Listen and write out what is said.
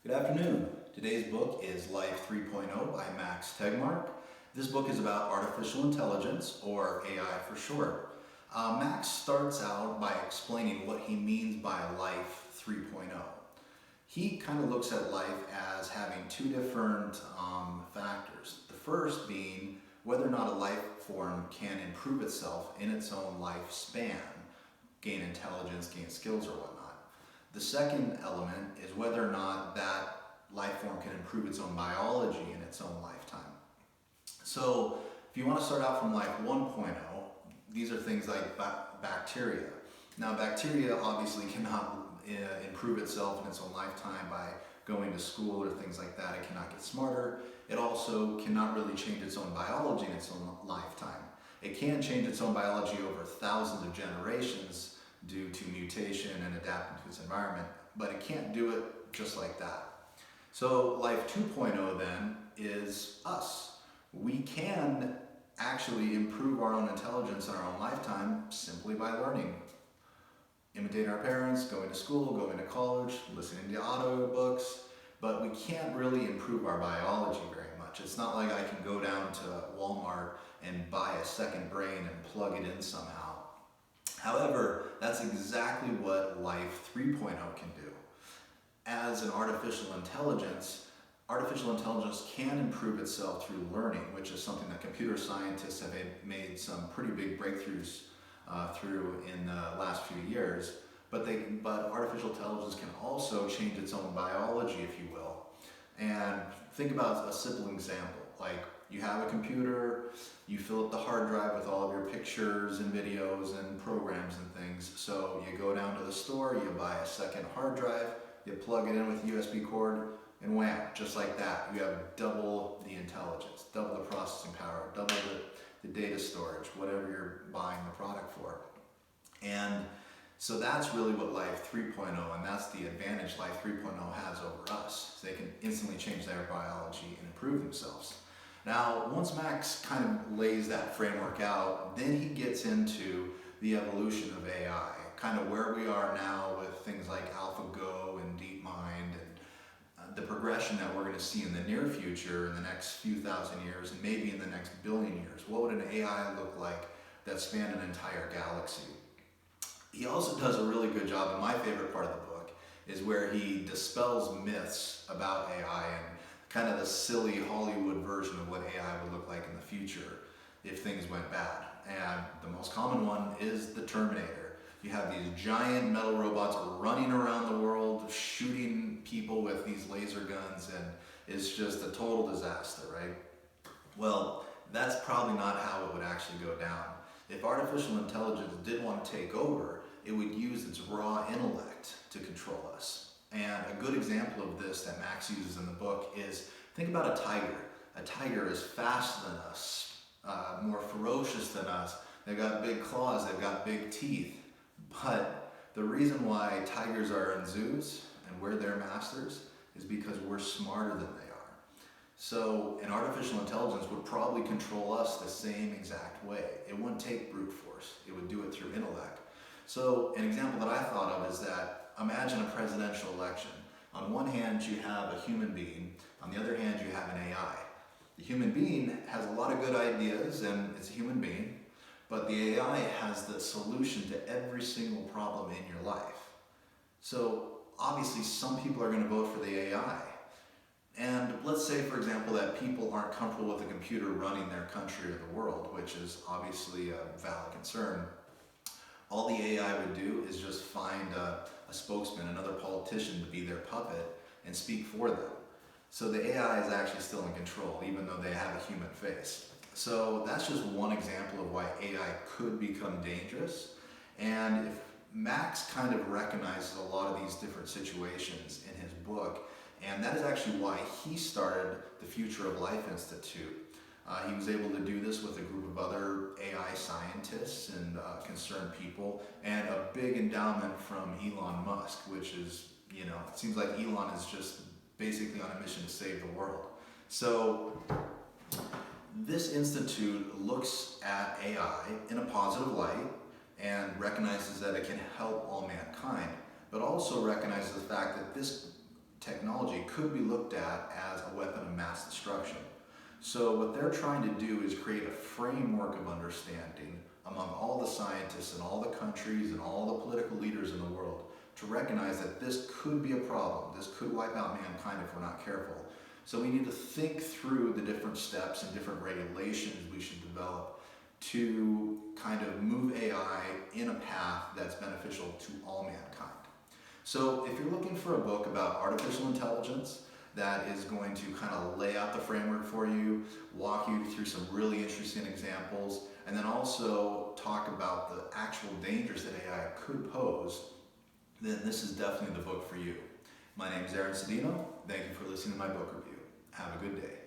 Good afternoon. Today's book is Life 3.0 by Max Tegmark. This book is about artificial intelligence, or AI for short. Max starts out by explaining what he means by Life 3.0. He kind of looks at life as having two different factors. The first being whether or not a life form can improve itself in its own lifespan, gain intelligence, gain skills, or whatnot. The second element is whether or not that life form can improve its own biology in its own lifetime. So if you want to start out from Life 1.0, these are things like bacteria. Now bacteria obviously cannot improve itself in its own lifetime by going to school or things like that. It cannot get smarter. It also cannot really change its own biology in its own lifetime. It can change its own biology over thousands of generations due to mutation and adapting to its environment, but it can't do it just like that. So Life 2.0 then is us. We can actually improve our own intelligence in our own lifetime simply by learning. Imitate our parents, going to school, going to college, listening to audiobooks, but we can't really improve our biology very much. It's not like I can go down to Walmart and buy a second brain and plug it in somehow. However, that's exactly what Life 3.0 can do. As an artificial intelligence can improve itself through learning, which is something that computer scientists have made some pretty big breakthroughs through in the last few years. But artificial intelligence can also change its own biology, if you will. And think about a simple example, like you have a computer, you fill up the hard drive with all of your pictures and videos and programs and things. So you go down to the store, you buy a second hard drive, you plug it in with a USB cord, and wham, just like that, you have double the intelligence, double the processing power, double the data storage, whatever you're buying the product for. And so that's really what Life 3.0, and that's the advantage Life 3.0 has over us. So they can instantly change their biology and improve themselves. Now, once Max kind of lays that framework out, then he gets into the evolution of AI, kind of where we are now with things like AlphaGo and DeepMind, and the progression that we're going to see in the near future, in the next few thousand years, and maybe in the next billion years. What would an AI look like that spanned an entire galaxy? He also does a really good job, and my favorite part of the book is where he dispels myths about AI and kind of the silly Hollywood version of what AI would look like in the future if things went bad. And the most common one is the Terminator. You have these giant metal robots running around the world, shooting people with these laser guns, and it's just a total disaster, right? Well, that's probably not how it would actually go down. If artificial intelligence did want to take over, it would use its raw intellect to control us. And a good example of this that Max uses in the book is, think about a tiger. A tiger is faster than us, more ferocious than us. They've got big claws, they've got big teeth. But the reason why tigers are in zoos and we're their masters is because we're smarter than they are. So an artificial intelligence would probably control us the same exact way. It wouldn't take brute force, it would do it through intellect. So an example that I thought of is that imagine a presidential election. On one hand you have a human being, on the other hand you have an AI. The human being has a lot of good ideas and it's a human being, but the AI has the solution to every single problem in your life. So obviously some people are going to vote for the AI. And let's say, for example, that people aren't comfortable with a computer running their country or the world, which is obviously a valid concern. All the AI would do is just find a spokesman, another politician to be their puppet and speak for them. So the AI is actually still in control, even though they have a human face. So that's just one example of why AI could become dangerous. And if Max kind of recognizes a lot of these different situations in his book, and that is actually why he started the Future of Life Institute. He was able to do this with a group of other AI scientists and concerned people, and a big endowment from Elon Musk, which is, it seems like Elon is just basically on a mission to save the world. So this institute looks at AI in a positive light and recognizes that it can help all mankind, but also recognizes the fact that this technology could be looked at as a weapon of mass destruction. So what they're trying to do is create a framework of understanding among all the scientists in all the countries and all the political leaders in the world to recognize that this could be a problem. This could wipe out mankind if we're not careful. So we need to think through the different steps and different regulations we should develop to kind of move AI in a path that's beneficial to all mankind. So if you're looking for a book about artificial intelligence that is going to kind of lay out the framework for you, walk you through some really interesting examples, and then also talk about the actual dangers that AI could pose, then this is definitely the book for you. My name is Aaron Cedino. Thank you for listening to my book review. Have a good day.